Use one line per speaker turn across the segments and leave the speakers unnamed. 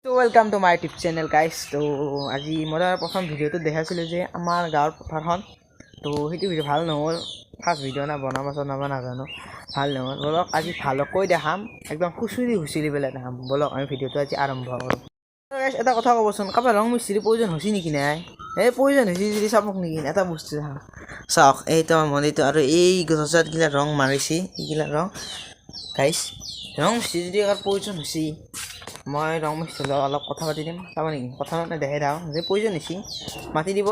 So welcome to my YouTube channel guys. তো আজি মই প্ৰথম ভিডিঅ'টো দেখাইছিলোঁ যে আমাৰ গাঁৱৰ পথাৰখন তো সেইটো ভিডিঅ' ভাল নহ'ল ফাৰ্ষ্ট ভিডিঅ' না বনাব নাজানো ভাল নহ'ল বলক আজি ভালকৈ দেখাম একদম খুচুৰি পেলাই দেখাম বলক আমি ভিডিঅ'টো আজি আৰম্ভ কৰোঁ গাইছ এটা কথা ক'বচোন কাৰোবাৰ ৰং মিস্ত্ৰী প্ৰয়োজন হৈছে নেকি নাই এই প্ৰয়োজন হৈছে যদি চাওক নেকি এটা বস্তু দেখাম চাওক এইটো আমাৰ মন্দিৰটো আৰু এই গছতগিলা ৰং মাৰিছে এইগিলা ৰং গাইছ ৰং মিস্ত্ৰী যদি ইয়াৰ প্ৰয়োজন হৈছে মই ৰং মিস্ত্ৰীৰ লগত অলপ কথা পাতি দিম চাব নেকি কথা মানে দেখাই দাওঁ যে প্ৰয়োজন হৈছে মাতি দিব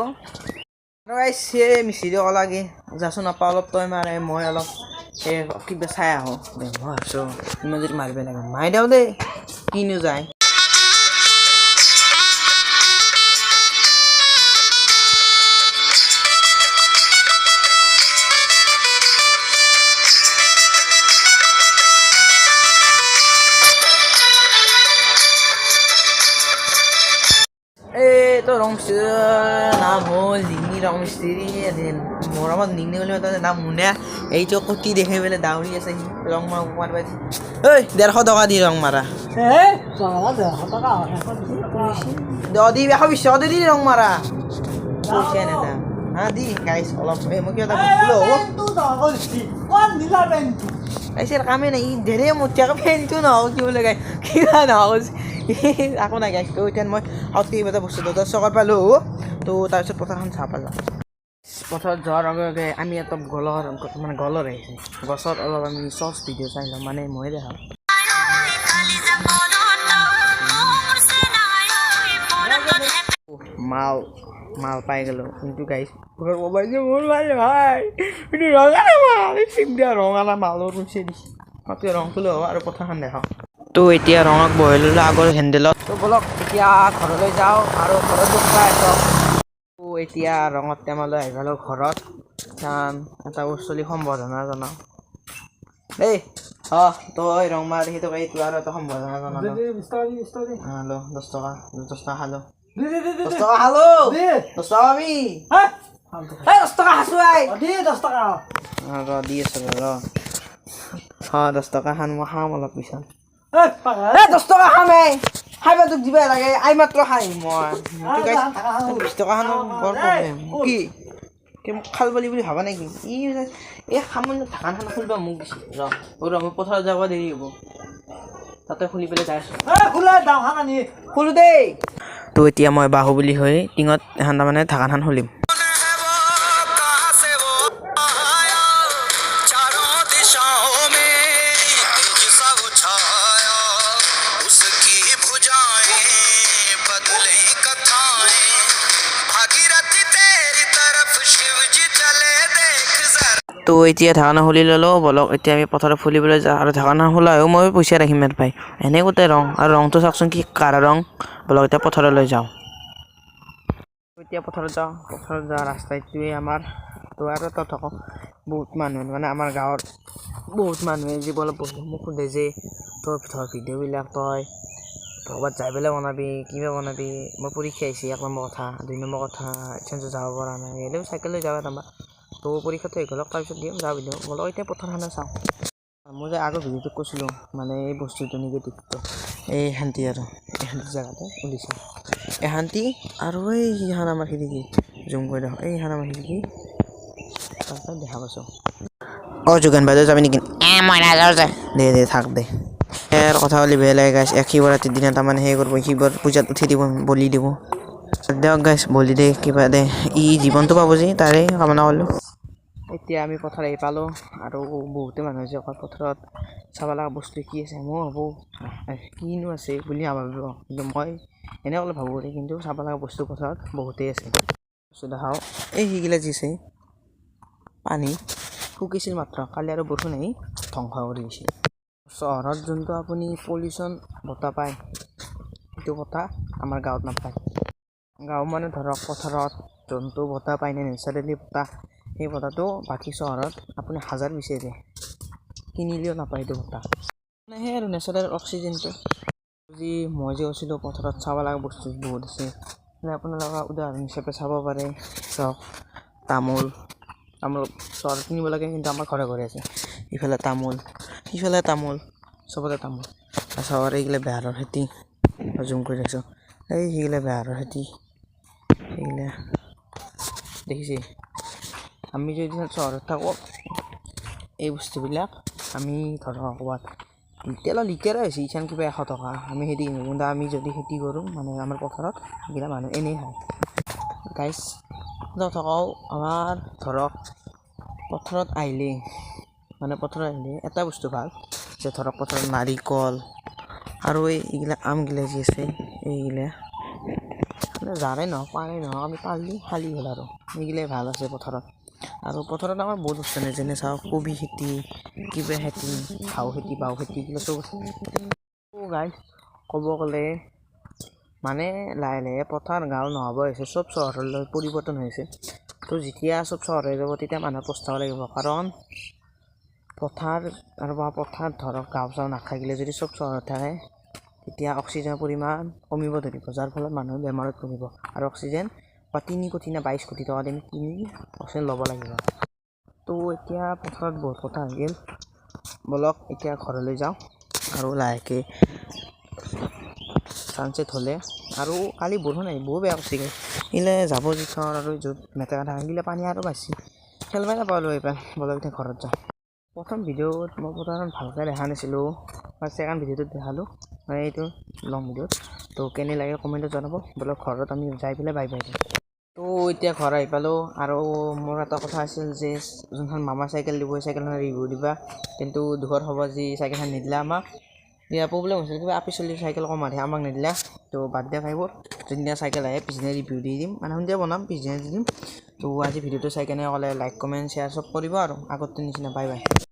আৰু গাইছ সেই মিস্ত্ৰী লাগে যাচোন নাপাওঁ অলপ তই মাৰে মই অলপ এই কিবা চাই আহোঁ দে মই ভাবছোঁ ইমান যদি মাৰিব লাগে মাৰি দিওঁ দেই কিনো যায় তো রং মিস্ত্রির নাম হল নিগনি রং মিস্ত্রি মোর আমার নিগনি বলে নাম মুনে এই তো কটি দেখে পেলে দাউরি আছে রং মারবা ওই 150 টাকা দি রং মারা দি 120 দি রং মারা পয়সা না হ্যাঁ দি গাইস অলপ মই কি এটা ऐसे कामे नहीं धेरै मोटियाको पेन्टु न हो कि बोले गाई किन नहोस् আকৌ নাই গাইছ তো এতিয়া মই আউট কিবা এটা বস্তু 10 টকা পালো তো তাৰপিছত পথাৰখন চাহ পালোঁ পথাৰত যোৱাৰ আগে আগে আমি এটা গলৰ আহিছে গছত অলপ আমি শৰ্টছ ভিডিঅ' চাই লওঁ মানে মই দেখাওঁ মাল পাই গেলো কিন্তু গাইছ মোবাইল যে মোৰ ভাই ভাই এইটো ৰঙালা মালৰ ৰুচি দিছে মাত্ৰ ৰংটো লৈ আৰু পথাৰখন দেখাওঁ তো এতিয়া ৰঙক বহাই ল'লোঁ আগৰ হেণ্ডেলত তো বলক এতিয়া ঘৰলৈ যাওঁ আৰু ঘৰত চাই আহক তো এতিয়া ৰঙত টেমালৈ আহি পালোঁ ঘৰত এটা বস্তু সম্বৰ্ধনা জনাওঁ দেই তই ৰং মাৰ সেইটো এইটো আৰু এটা সম্বৰ্ধনা জনালোঁ হেল্ল' 10 টকা খালোঁ 10 টকা খালোঁ 10 টকা আমি 10 টকা খাইছোঁ আই 10 টকা দি আছোঁ ৰ 10 টকা খান মই খাম অলপ পিছত 10 টকা খামে খাইবা তোক দিবা লাগে আই মাত্ৰ খাই মই 20 টকা খানো বৰ প্ৰব্লেম কি খাল বুলি ভাবা নেকি এই সামান্য ঢাকানখন খুলিবা মোক দিছে ৰ মই পথাৰত যাব দেৰি হ'ব তাতে খুলি পেলাই যাই আছোঁ খোলো দেই তো এতিয়া মই বাহুবলী হৈ টিঙত এখন তাৰমানে ঢাকানখন খুলিম তো এতিয়া ঢাকনা খুলি ল'লোঁ বলক এতিয়া আমি পথাৰত ফুলিবলৈ যাওঁ আৰু ঢাকনা খোলায়ো মই পইচা ৰাখিম ইয়াৰ পাই এনে গোটেই ৰং আৰু ৰংটো চাওকচোন কি কাৰা ৰং বলক এতিয়া পথাৰলৈ যাওঁ এতিয়া পথাৰত যোৱা ৰাস্তাটোৱে আমাৰ তো আৰু তাত থাকক বহুত মানুহে মানে আমাৰ গাঁৱৰ বহুত মানুহে যি বলক মোক সোধে যে তোৰ ভিডিঅ'বিলাক তই ক'ৰবাত যাই পেলাই বনাবি কিবা বনাবি মই পৰীক্ষা আহিছে 1 নম্বৰ কথা 2 নম্বৰ কথা চেঞ্জত যাব পৰা নাই এনেও চাইকেল লৈ যাওঁ আমাৰ তো পৰীক্ষাটো শেষ হ'লক তাৰপিছত দিম যাওঁ ভিডিঅ' বলক এতিয়া পথাৰখনে চাওঁ মই যে আগৰ ভিডিঅ'টোত কৈছিলোঁ মানে এই বস্তুটো নিগেটিভটো এই শান্তি আৰু এই শান্তি জেগাতে ওলিছে এই শান্তি আৰু এইখন আমাৰ খিৰিকী জুম কৰি দেখোঁ এইখন আমাৰ খিৰিকী তাৰপিছত দেখা পাইছোঁ যোগান বাইদেউ যাবি নেকি মই নাযাওঁ যে দে থাক দে ইয়াৰ কথা হ'লে বেয়া লাগে গাইছ শিৱৰাত্ৰিৰ দিনা তাৰমানে সেই কৰিব শিৱৰ পূজাত উঠি দিব বলি দিব দিয়ক গাইছ বলি দে কিবা দে জীৱনটো পাব যে তাৰে কামনা কৰিলোঁ এতিয়া আমি পথাৰ আহি পালোঁ আৰু বহুতে মানুহ আছে পথাৰত চাব লগা বস্তু কি আছে মই ভাবোঁ কিনো আছে বুলি নাভাবিব কিন্তু মই এনে অলপ ভাবোঁ কিন্তু চাব লগা বস্তু পথাৰত বহুতেই আছে বস্তু দেখাওঁ এই সিগিলা যি আছে পানী শুকিছিল মাত্ৰ কালি আৰু বৰষুণ আহি ধ্বংস কৰি দিছে চহৰত যোনটো আপুনি পলিউশ্যন বতাহ পায় সেইটো বতাহ আমাৰ গাঁৱত নাপায় গাঁও মানে ধৰক পথাৰত যোনটো বতাহ পায় নে নেচাৰেলি বতাহ সেই বতাহটো বাকী চহৰত আপুনি হাজাৰ বিচাৰে কিনিলেও নাপায় সেইটো বতাহ মানে সেই আৰু নেচাৰেল অক্সিজেনটো যি মই যে কৈছিলোঁ পথাৰত চাব লগা বস্তু বহুত আছে মানে আপোনালোকে উদাহৰণ হিচাপে চাব পাৰে চাওক তামোল চহৰত কিনিব লাগে কিন্তু আমাৰ ঘৰে ঘৰে আছে ইফালে তামোল সিফালে তামোল চবতে তামোল চহৰ এইগিলা বেহাৰৰ খেতি জুম কৰি ৰাখিছোঁ এই সেইগিলা বেহাৰৰ খেতি সেইগিলা দেখিছে আমি যদি চহৰত থাকোঁ এই বস্তুবিলাক আমি ধৰক ক'ৰবাত লিটাৰ হৈছে ইখান কিবা 100 টকা আমি খেতি কিনো কিন্তু আমি যদি খেতি কৰোঁ মানে আমাৰ পথাৰত সেইগিলা মানুহ এনেই খায় গাইছ থকাও আমাৰ ধৰক পথাৰত আহিলে এটা বস্তু ভাল যে ধৰক পথাৰত নাৰিকল আৰু এইগিলা আমগিলা যি আছে এইগিলা যাৰে নহওক পাৰেই নহওক আমি পাৰলি খালি হ'ল আৰু এইগিলাই ভাল আছে পথাৰত আৰু পথাৰত আমাৰ বহুত বস্তু নাই যেনে চাওক কবি খেতি কিবা খেতি বাও খেতি এইগিলা চব আছে গাইছ ক'ব গ'লে মানে লাহে লাহে পথাৰ গাঁও নহ'ব হৈছে চব চহৰলৈ পৰিৱৰ্তন হৈছে তো যেতিয়া চব চহৰ হৈ যাব তেতিয়া মানুহে পস্তাব লাগিব কাৰণ পথাৰ ধৰক গাঁও চাওঁ নাথাকিলে যদি চব চহৰত থাকে তেতিয়া অক্সিজেনৰ পৰিমাণ কমিব ধৰিব যাৰ ফলত মানুহ বেমাৰত পৰিব আৰু অক্সিজেন বা 3 কোটি না 22 কোটি টকা দিম কিনি অক্সিজেন ল'ব লাগিব তো এতিয়া পথাৰত বহুত কথা হৈ গ'ল বলক এতিয়া ঘৰলৈ যাওঁ আৰু লাহেকৈ ছানছেট হ'লে আৰু কালি বৰষুণ আহিব বহু বেয়া কৰিছে এইগিলা যাব জোথৰ আৰু য'ত মেটেকা থকা সেইগিলা পানী আৰু পাইছে খেলবাই নাপালোঁ এইবাৰ বলক এতিয়া ঘৰত যাওঁ প্ৰথম ভিডিঅ'ত মই পথাৰখন ভালকৈ দেখা নাছিলোঁ বা ছেকেণ্ড ভিডিঅ'টোত দেখালোঁ মানে এইটো লং ভিডিঅ'ত তো কেনে লাগে কমেণ্টত জনাব বলক ঘৰত আমি যাই পেলাই বাই বাই দিওঁ তো এতিয়া ঘৰ আহি পালোঁ আৰু মোৰ এটা কথা আছিল যে যোনখন মামা চাইকেল দিব চাইকেলখন ৰিভিউ দিবা কিন্তু দুখৰ খবৰ যি চাইকেলখন নিদিলে আমাক দিয়া প্ৰব্লেম হৈছিল কিবা আপি চলি চাইকেল কম আহে আমাক নিদিলে তো বাদ দিয়া ভাইবোৰ যোনদিনা চাইকেল আহে পিছদিনা ৰিভিউ দি দিম মানে সন্ধিয়া বনাম পিছদিনা দি দিম তো আজি ভিডিঅ'টো চাই কেনে ক'লে লাইক কমেণ্ট শ্বেয়াৰ চব কৰিব আৰু আগতটো নিচিনা বাই বাই